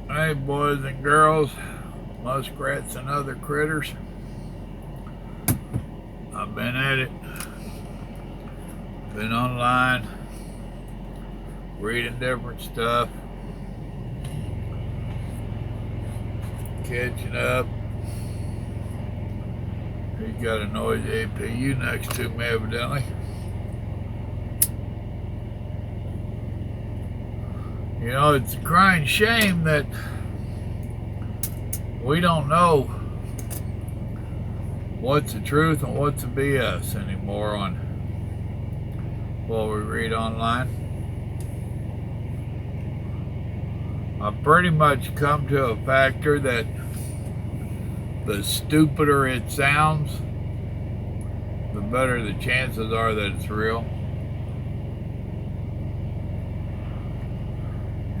Hey, boys and girls, muskrats and other critters. I've been at it, been online, reading different stuff, catching up. He's got a noisy APU next to me, evidently. You know, it's a crying shame that we don't know what's the truth and what's the BS anymore on what we read online. I've pretty much come to a factor that the stupider it sounds, the better the chances are that it's real.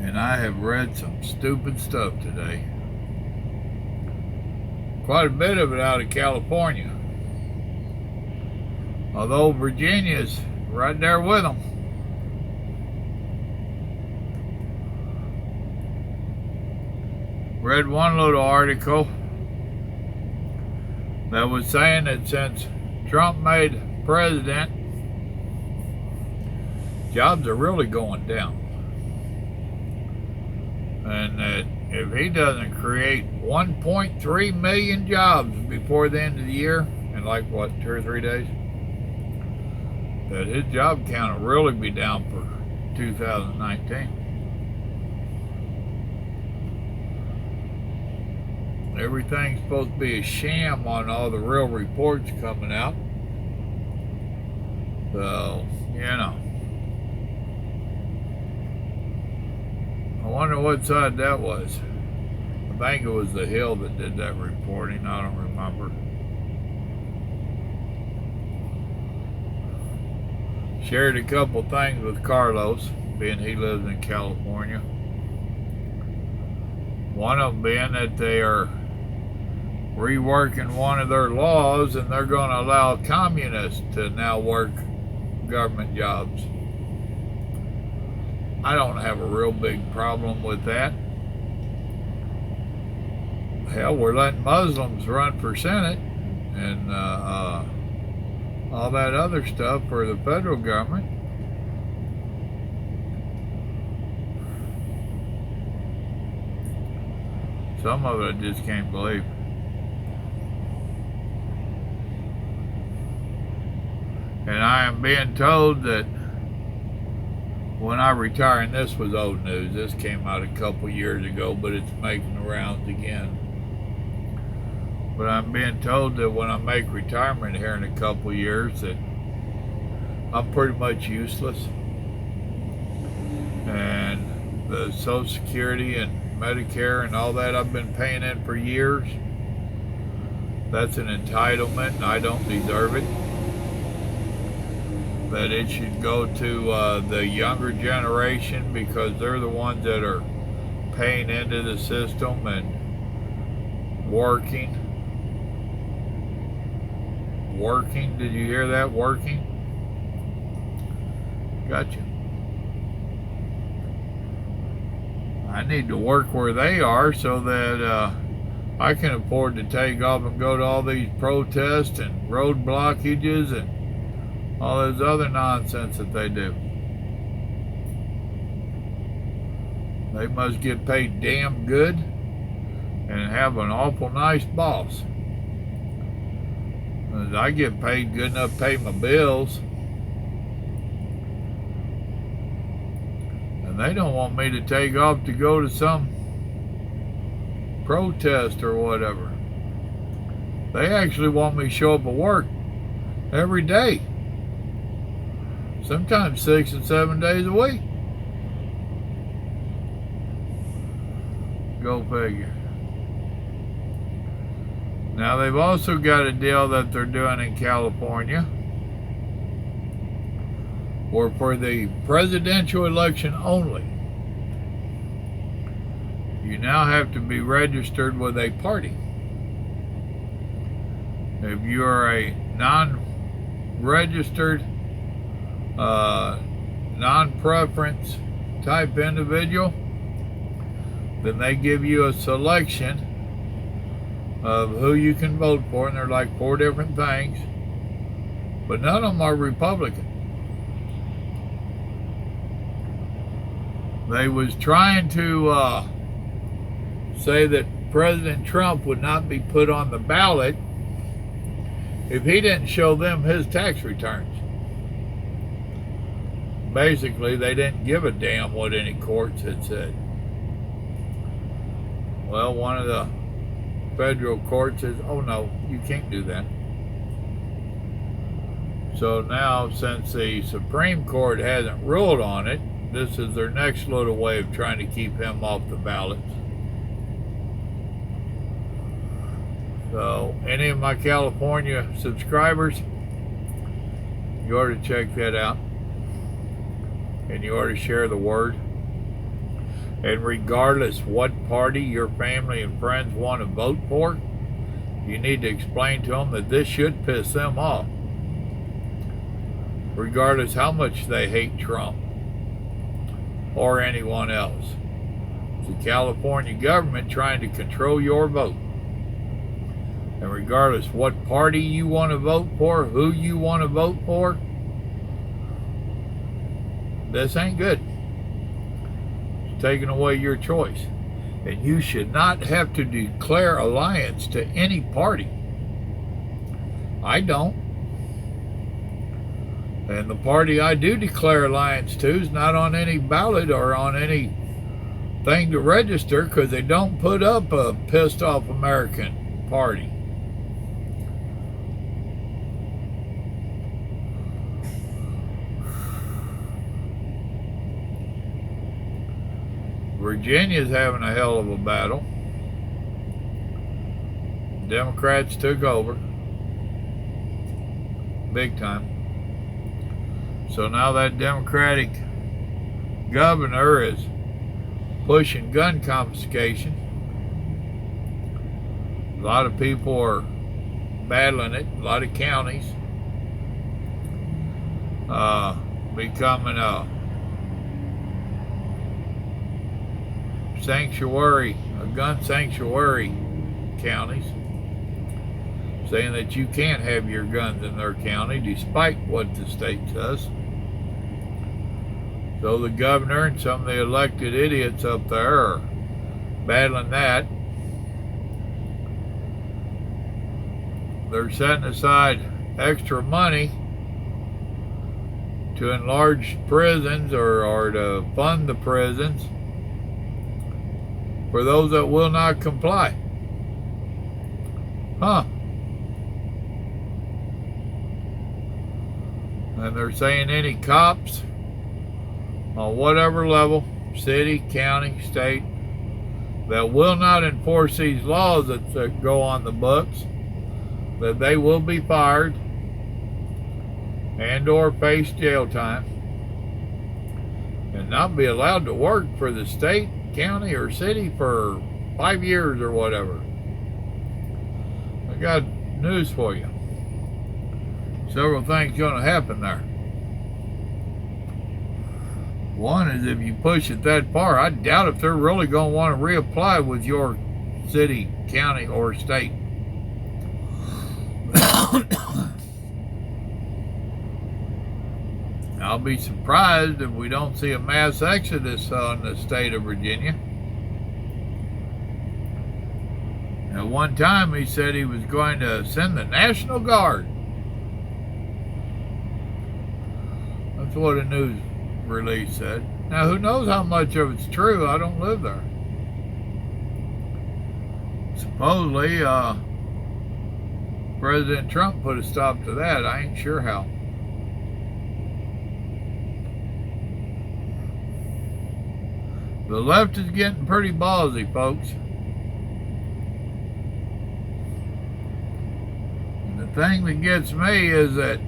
And I have read some stupid stuff today. Quite a bit of it out of California. Although Virginia's right there with them. Read one little article that was saying that since Trump made president, jobs are really going down. And that if he doesn't create 1.3 million jobs before the end of the year, in like what, 2 or 3 days, that his job count will really be down for 2019. Everything's supposed to be a sham on all the real reports coming out. So, you know. I wonder what side that was. I think it was The Hill that did that reporting. I don't remember. Shared a couple things with Carlos, being he lives in California. One of them being that they are reworking one of their laws and they're going to allow communists to now work government jobs. I don't have a real big problem with that. Hell, we're letting Muslims run for Senate and all that other stuff for the federal government. Some of it I just can't believe. And I am being told that when I retire, and this was old news, this came out a couple years ago, but it's making the rounds again. But I'm being told that when I make retirement here in a couple years, that I'm pretty much useless. And the Social Security and Medicare and all that I've been paying in for years, that's an entitlement and I don't deserve it. That it should go to the younger generation because they're the ones that are paying into the system and working. Did you hear that? Working? Gotcha. I need to work where they are so that I can afford to take off and go to all these protests and road blockages and all this other nonsense that they do. They must get paid damn good and have an awful nice boss. I get paid good enough to pay my bills. And they don't want me to take off to go to some protest or whatever. They actually want me to show up at work every day. Sometimes 6 and 7 days a week. Go figure. Now they've also got a deal that they're doing in California where for the presidential election only, you now have to be registered with a party. If you are a non-registered, non-preference type individual, then they give you a selection of who you can vote for, and they're like 4 different things, but none of them are Republican. They was trying to say that President Trump would not be put on the ballot if he didn't show them his tax returns. Basically, they didn't give a damn what any courts had said. Well, one of the federal courts says, oh no, you can't do that. So now, since the Supreme Court hasn't ruled on it, this is their next little way of trying to keep him off the ballot. So, any of my California subscribers, you ought to check that out. And you ought to share the word. And regardless what party your family and friends want to vote for, you need to explain to them that this should piss them off. Regardless how much they hate Trump or anyone else. It's the California government trying to control your vote. And regardless what party you want to vote for, who you want to vote for, this ain't good. It's taking away your choice. And you should not have to declare alliance to any party. I don't. And the party I do declare alliance to is not on any ballot or on any thing to register, because they don't put up a pissed off American party. Virginia's having a hell of a battle. Democrats took over. Big time. So now that Democratic governor is pushing gun confiscation. A lot of people are battling it. A lot of counties becoming a gun sanctuary counties, saying that you can't have your guns in their county despite what the state says. So the governor and some of the elected idiots up there are battling that. They're setting aside extra money to enlarge prisons or to fund the prisons for those that will not comply. Huh. And they're saying any cops on whatever level, city, county, state, that will not enforce these laws that go on the books, that they will be fired and or face jail time and not be allowed to work for the state, county, or city for 5 years or whatever. I got news for you. Several things going to happen there. One is, if you push it that far, I doubt if they're really going to want to reapply with your city, county, or state. I'll be surprised if we don't see a mass exodus in the state of Virginia. At one time, he said he was going to send the National Guard. That's what a news release said. Now, who knows how much of it's true? I don't live there. Supposedly, President Trump put a stop to that. I ain't sure how. The left is getting pretty ballsy, folks. And the thing that gets me is that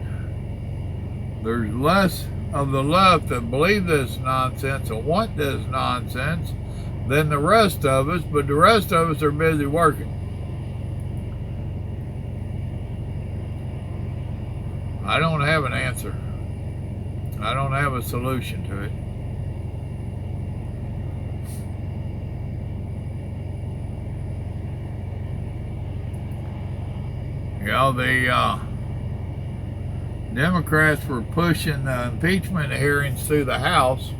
there's less of the left that believe this nonsense and want this nonsense than the rest of us, but the rest of us are busy working. I don't have an answer. I don't have a solution to it. You know, the Democrats were pushing the impeachment hearings through the House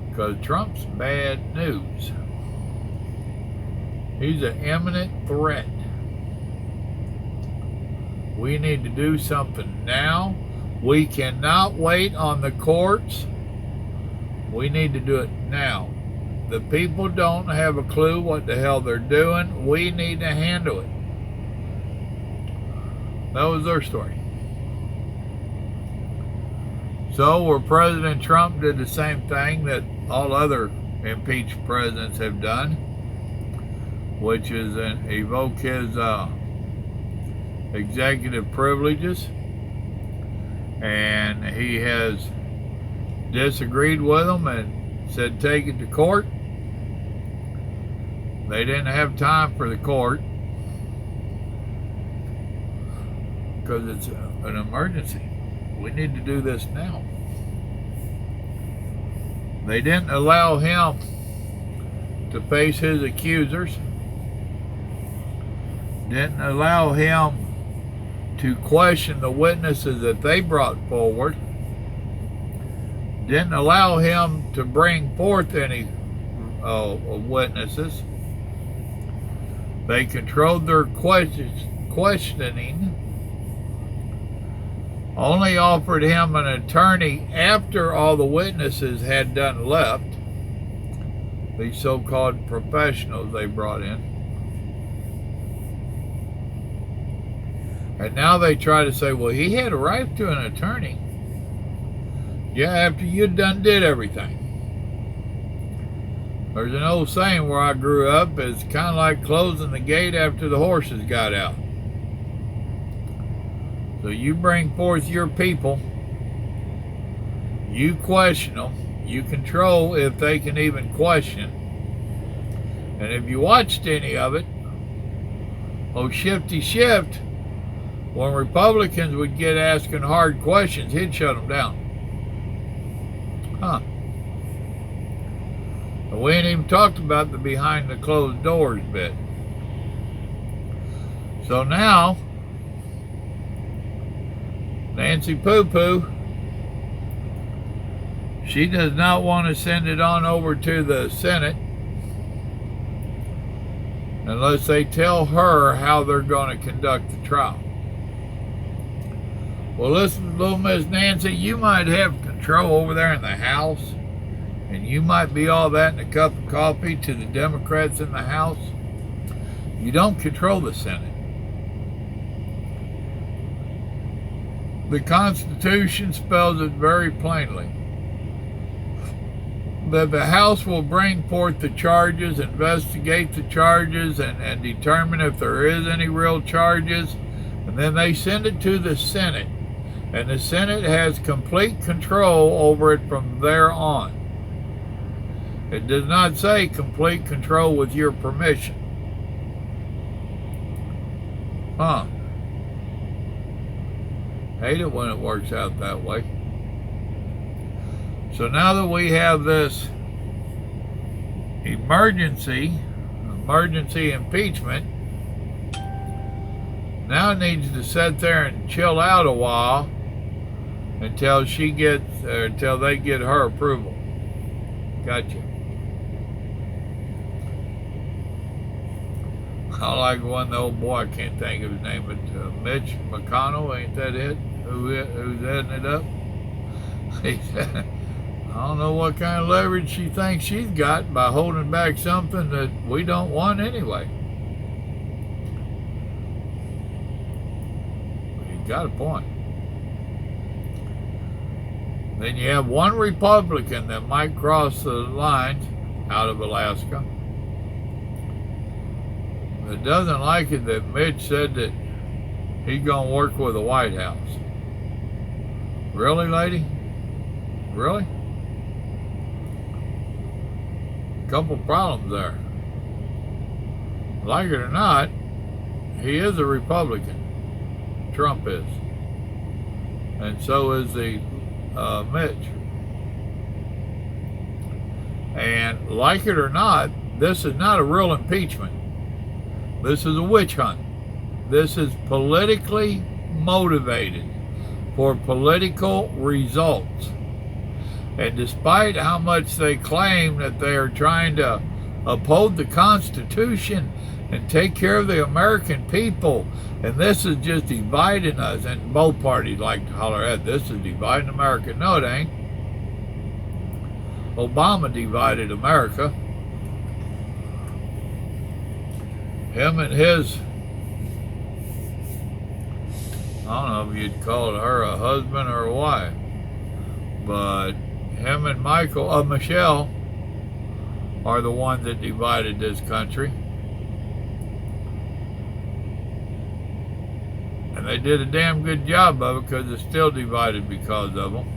because Trump's bad news. He's an imminent threat. We need to do something now. We cannot wait on the courts. We need to do it now. The people don't have a clue what the hell they're doing. We need to handle it. That was their story. So where President Trump did the same thing that all other impeached presidents have done, which is evoke his executive privileges, and he has disagreed with them and said take it to court. They didn't have time for the court because it's an emergency. We need to do this now. They didn't allow him to face his accusers. Didn't allow him to question the witnesses that they brought forward. Didn't allow him to bring forth any witnesses. They controlled their questioning. Only offered him an attorney after all the witnesses had done left. These so-called professionals they brought in. And now they try to say, well, he had a right to an attorney. Yeah, after you did everything. There's an old saying where I grew up, it's kind of like closing the gate after the horses got out. So you bring forth your people, you question them, you control if they can even question. And if you watched any of it, Shifty Shift, when Republicans would get asking hard questions, he'd shut them down. But we ain't even talked about the behind the closed doors bit. So now, Nancy Poo-Poo, she does not want to send it on over to the Senate unless they tell her how they're going to conduct the trial. Well, listen, little Miss Nancy, you might have control over there in the House, and you might be all that in a cup of coffee to the Democrats in the House. You don't control the Senate. The Constitution spells it very plainly that the House will bring forth the charges, investigate the charges, and determine if there is any real charges, and then they send it to the Senate, and the Senate has complete control over it from there on. It does not say complete control with your permission. Hate it when it works out that way. So now that we have this emergency impeachment, now it needs to sit there and chill out a while until they get her approval. Gotcha. I like one, the old boy, I can't think of his name, but Mitch McConnell, ain't that it? Who's heading it up? He said, I don't know what kind of leverage she thinks she's got by holding back something that we don't want anyway. He's got a point. Then you have one Republican that might cross the lines out of Alaska that doesn't like it that Mitch said that he's going to work with the White House. Really, lady? Really? Couple problems there. Like it or not, he is a Republican. Trump is. And so is the Mitch. And like it or not, this is not a real impeachment. This is a witch hunt. This is politically motivated for political results. And despite how much they claim that they are trying to uphold the Constitution and take care of the American people, and this is just dividing us, and both parties like to holler at, this is dividing America. No, it ain't. Obama divided America. Him and his, I don't know if you'd call her a husband or a wife, but him and Michelle are the ones that divided this country. And they did a damn good job of it, because it's still divided because of them.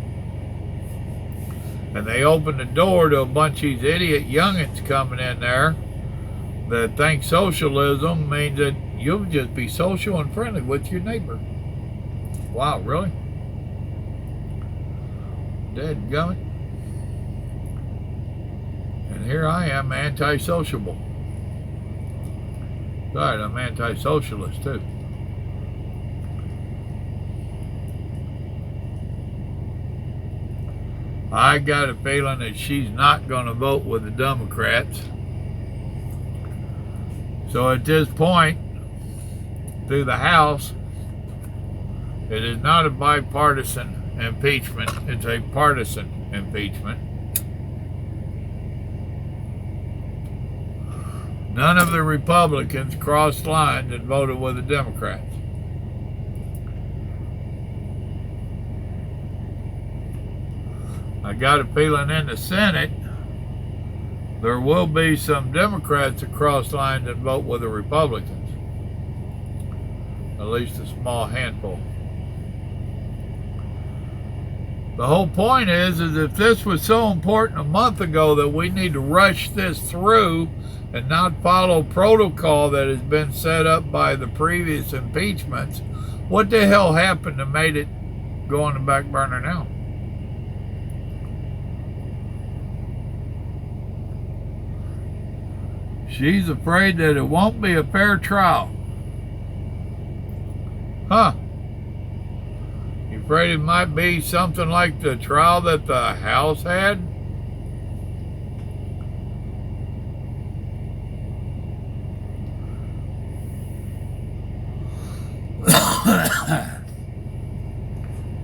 And they opened the door to a bunch of these idiot youngins coming in there that think socialism means that you'll just be social and friendly with your neighbor. Wow, really? Dadgummit. And here I am, anti-sociable. Right, I'm anti-socialist too. I got a feeling that she's not going to vote with the Democrats. So at this point, through the House, it is not a bipartisan impeachment, it's a partisan impeachment. None of the Republicans crossed lines and voted with the Democrats. I got a feeling in the Senate, there will be some Democrats that cross lines and vote with the Republicans. At least a small handful. The whole point is if this was so important a month ago that we need to rush this through and not follow protocol that has been set up by the previous impeachments, what the hell happened that made it go on the back burner now? She's afraid that it won't be a fair trial. Huh? You afraid it might be something like the trial that the House had?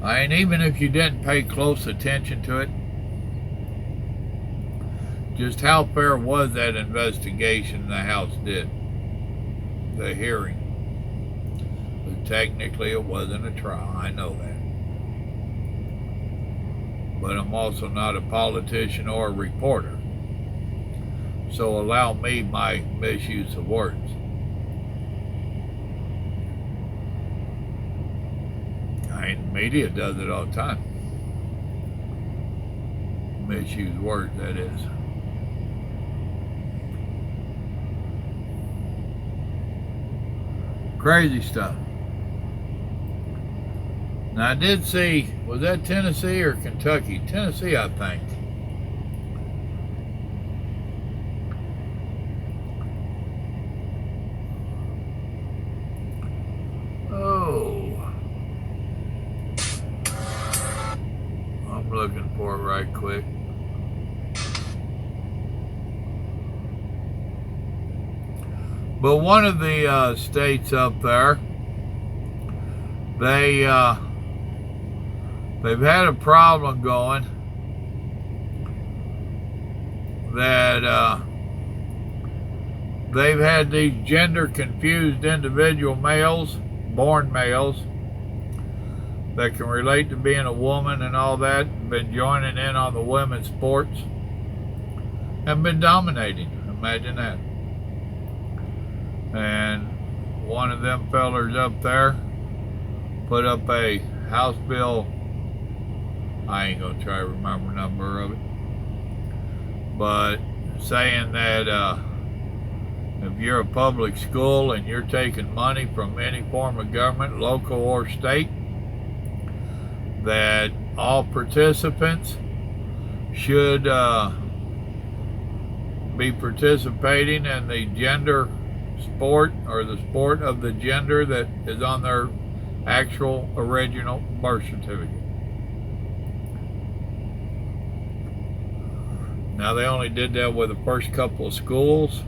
And even if you didn't pay close attention to it, just how fair was that investigation the House did? The hearing. But technically it wasn't a trial, I know that. But I'm also not a politician or a reporter. So allow me my misuse of words. I mean, media does it all the time. Misuse words, that is. Crazy stuff. Now I did see, was that Tennessee or Kentucky? Tennessee, I think. Oh. I'm looking for it right quick. But one of the states up there, they've had a problem going that they've had these gender confused individual males, born males, that can relate to being a woman and all that, been joining in on the women's sports and been dominating. Imagine that. And one of them fellers up there put up a House bill, I ain't gonna try to remember the number of it, but saying that if you're a public school and you're taking money from any form of government, local or state, that all participants should be participating in the gender sport or the sport of the gender that is on their actual original birth certificate. Now, they only did that with the first couple of schools.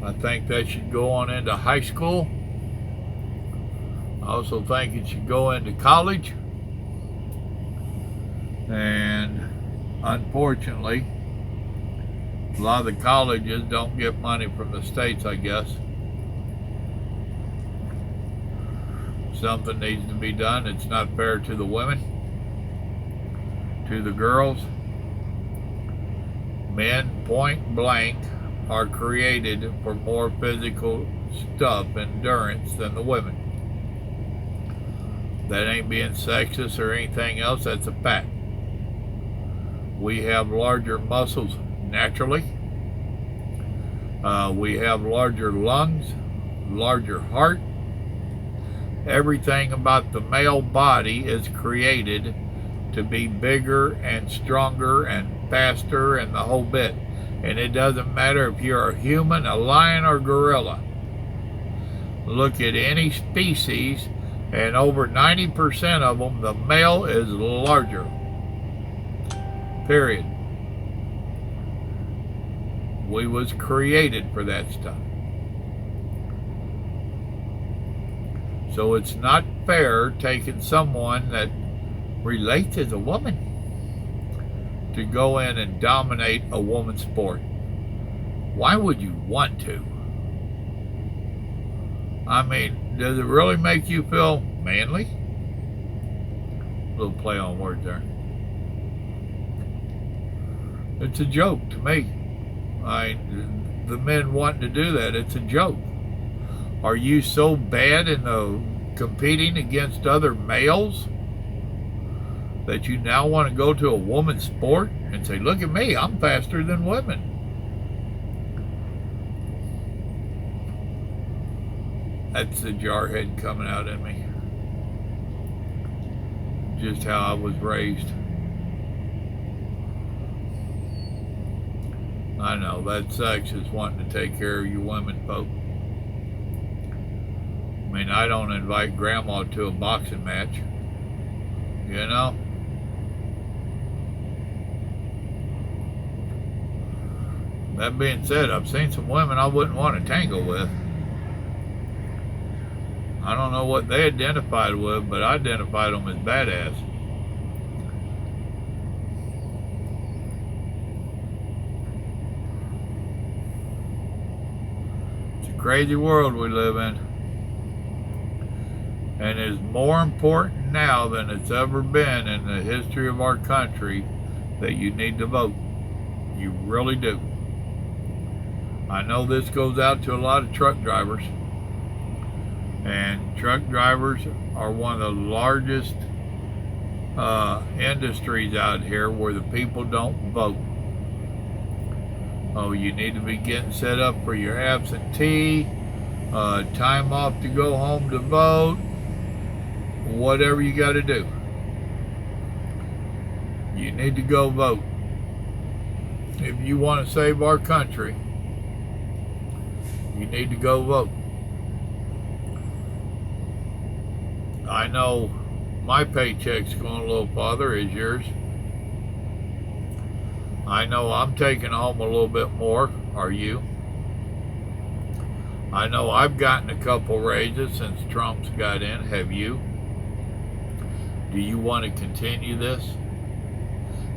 I think that should go on into high school. I also think it should go into college. And unfortunately, a lot of the colleges don't get money from the states, I guess. Something needs to be done. It's not fair to the women, to the girls. Men, point blank, are created for more physical stuff, endurance, than the women. That ain't being sexist or anything else, that's a fact. We have larger muscles naturally. We have larger lungs, larger heart. Everything about the male body is created to be bigger and stronger and faster and the whole bit. And it doesn't matter if you're a human, a lion, or gorilla. Look at any species, and over 90% of them, the male is larger. Period. We was created for that stuff. So it's not fair taking someone that relates as a woman to go in and dominate a woman's sport. Why would you want to? I mean, does it really make you feel manly? A little play on words there. It's a joke to me. The men wanting to do that, it's a joke. Are you so bad in the competing against other males that you now want to go to a woman's sport and say, look at me, I'm faster than women? That's the jarhead coming out in me. Just how I was raised. I know, that sucks, is wanting to take care of you women folk. I mean, I don't invite grandma to a boxing match. You know? That being said, I've seen some women I wouldn't want to tangle with. I don't know what they identified with, but I identified them as badass. It's a crazy world we live in. And it's more important now than it's ever been in the history of our country that you need to vote. You really do. I know this goes out to a lot of truck drivers. And truck drivers are one of the largest industries out here where the people don't vote. Oh, you need to be getting set up for your absentee, time off to go home to vote, whatever you got to do. You need to go vote. If you want to save our country, you need to go vote. I know my paycheck's going a little farther as yours. I know I'm taking home a little bit more. Are you? I know I've gotten a couple raises since Trump's got in. Have you? Do you want to continue this?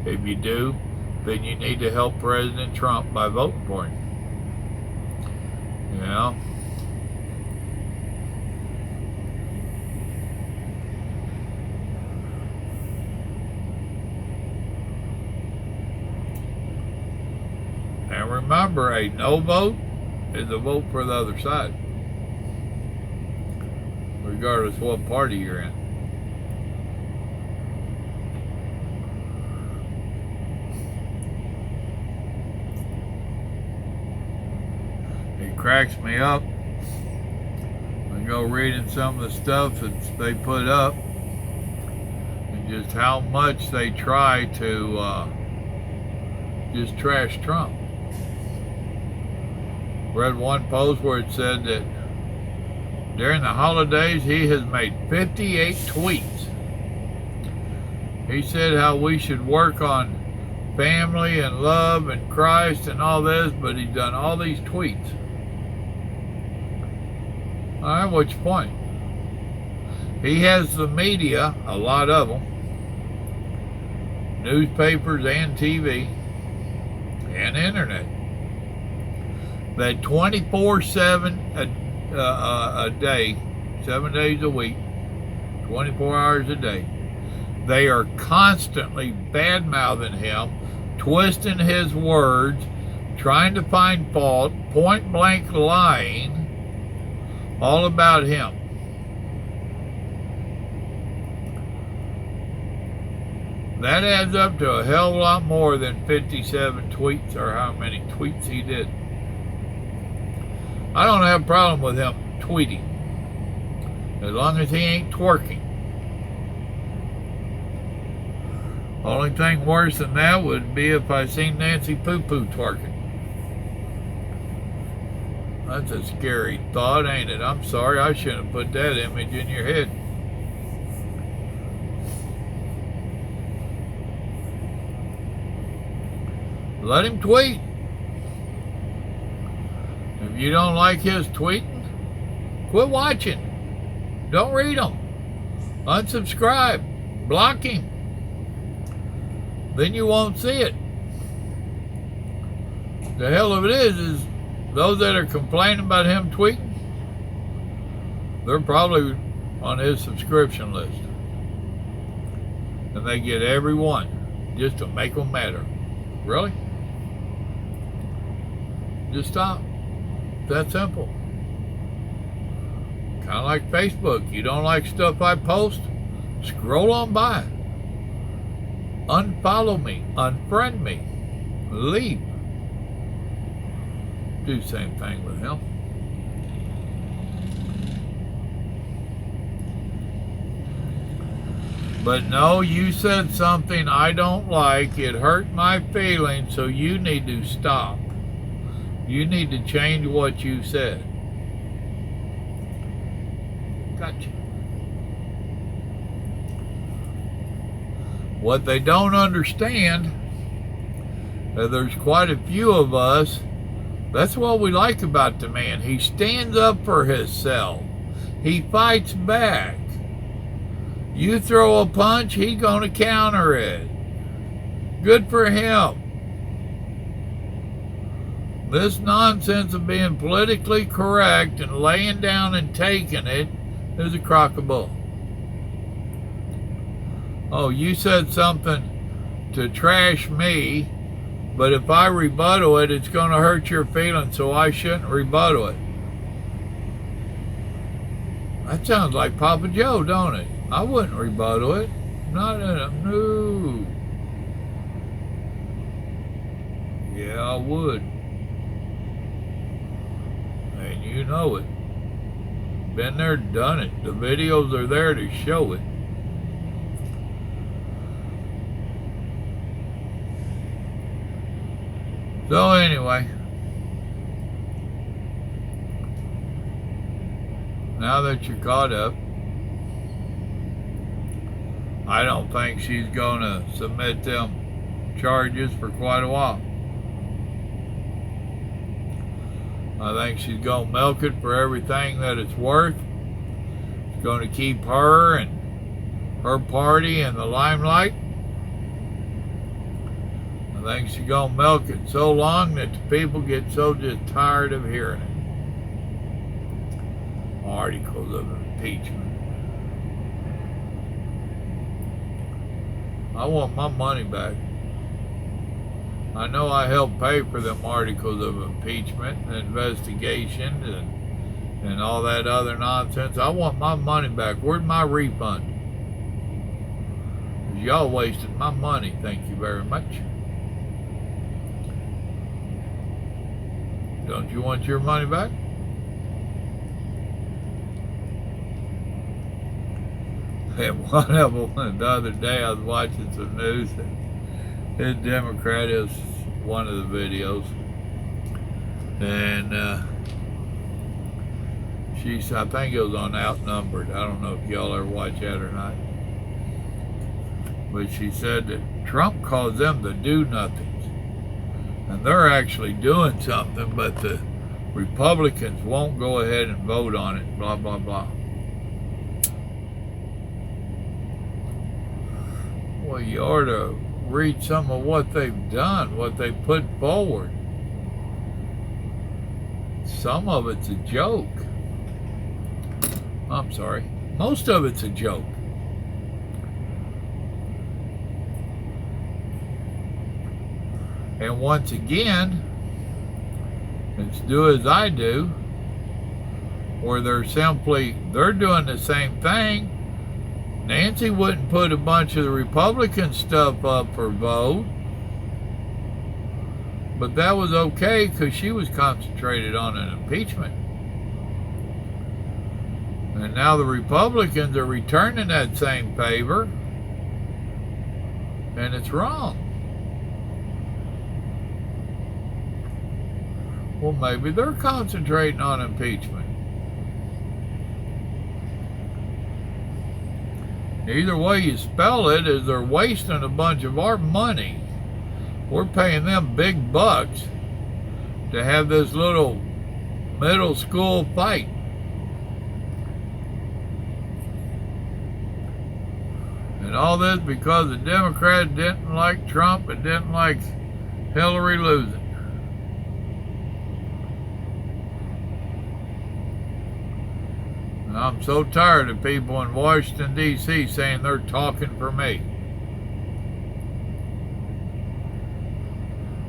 If you do, then you need to help President Trump by voting for him. You know? And remember, a no vote is a vote for the other side, regardless of what party you're in. It cracks me up. I go reading some of the stuff that they put up and just how much they try to just trash Trump. read one post where it said that during the holidays he has made 58 tweets. He said how we should work on family and love and Christ and all this, but he's done all these tweets. All right, what's your point? He has the media, a lot of them, newspapers and TV and internet, that 24/7 a day, 7 days a week, 24 hours a day, they are constantly bad-mouthing him, twisting his words, trying to find fault, point-blank lying, all about him. That adds up to a hell of a lot more than 57 tweets, or how many tweets he did. I don't have a problem with him tweeting, as long as he ain't twerking. Only thing worse than that would be if I seen Nancy Poo-Poo twerking. That's a scary thought, ain't it? I'm sorry, I shouldn't have put that image in your head. Let him tweet. If you don't like his tweeting, quit watching. Don't read them. Unsubscribe. Block him. Then you won't see it. The hell of it is those that are complaining about him tweeting, they're probably on his subscription list. And they get every one just to make them matter. Really? Just stop. That simple. Kind of like Facebook. You don't like stuff I post? Scroll on by. Unfollow me. Unfriend me. Leave. Do the same thing with him. But no, you said something I don't like. It hurt my feelings, so you need to stop. You need to change what you said. Gotcha. What they don't understand, there's quite a few of us, that's what we like about the man. He stands up for himself. He fights back. You throw a punch, he's gonna counter it. Good for him. This nonsense of being politically correct and laying down and taking it is a crock of bull. Oh, you said something to trash me, but if I rebuttal it, it's going to hurt your feelings, so I shouldn't rebuttal it. That sounds like Papa Joe, don't it? I wouldn't rebuttal it. Not in a no. Yeah, I would. And you know it. Been there, done it. The videos are there to show it. So anyway, now that you're caught up, I don't think she's going to submit them charges for quite a while. I think she's going to milk it for everything that it's worth. It's going to keep her and her party in the limelight. I think she's going to milk it so long that the people get so just tired of hearing it. Articles of impeachment. I want my money back. I know I helped pay for them articles of impeachment and investigation and all that other nonsense. I want my money back. Where's my refund? 'Cause y'all wasted my money. Thank you very much. Don't you want your money back? And one of them, the other day I was watching some news, and his Democrat is one of the videos. And I think it was on Outnumbered. I don't know if y'all ever watch that or not. But she said that Trump calls them the do-nothings. And they're actually doing something, but the Republicans won't go ahead and vote on it, blah, blah, blah. Well, you ought to read some of what they've done, what they put forward. Some of it's a joke. I'm sorry. Most of it's a joke. And once again, it's do as I do, where they're doing the same thing. Nancy wouldn't put a bunch of the Republican stuff up for vote, but that was okay because she was concentrated on an impeachment. And now the Republicans are returning that same favor, and it's wrong. Well, maybe they're concentrating on impeachment. Either way you spell it, is they're wasting a bunch of our money. We're paying them big bucks to have this little middle school fight. And all this because the Democrats didn't like Trump and didn't like Hillary losing. I'm so tired of people in Washington, D.C. saying they're talking for me.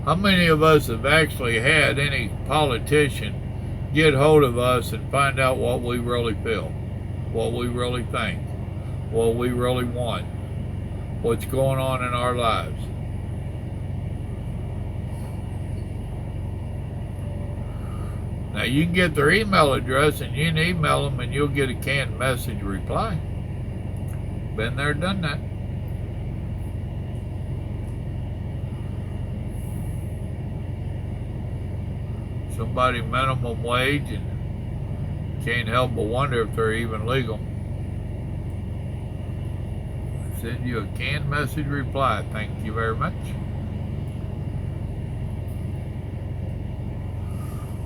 How many of us have actually had any politician get hold of us and find out what we really feel, what we really think, what we really want, what's going on in our lives? Now, you can get their email address and you can email them and you'll get a canned message reply. Been there, done that. Somebody minimum wage and can't help but wonder if they're even legal. Send you a canned message reply. Thank you very much.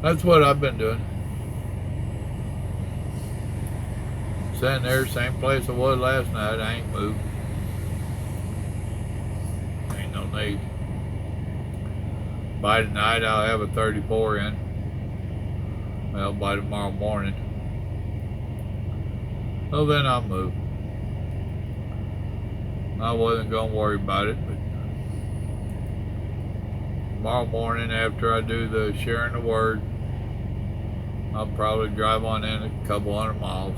That's what I've been doing. Sitting there, same place I was last night. I ain't moved. Ain't no need. By tonight, I'll have a 34 in. Well, by tomorrow morning. Well, then I'll move. I wasn't going to worry about it, but tomorrow morning after I do the sharing the word, I'll probably drive on in a couple 100 miles.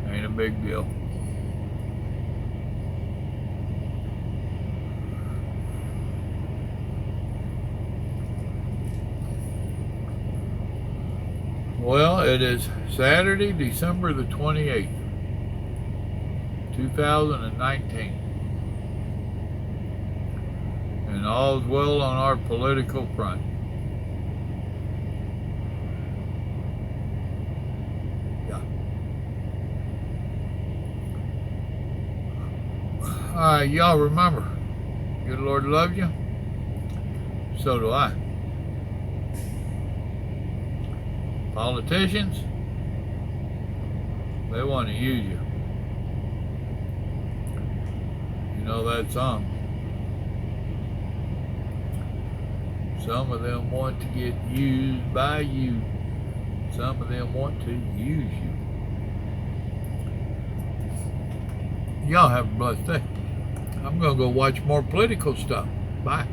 Ain't a big deal. Well, it is Saturday, December the 28th, 2019. And all's well on our political front. Y'all remember, good Lord loves you. So do I. Politicians, they want to use you. You know that song. Some of them want to get used by you. Some of them want to use you. Y'all have a blessed day. I'm going to go watch more political stuff. Bye.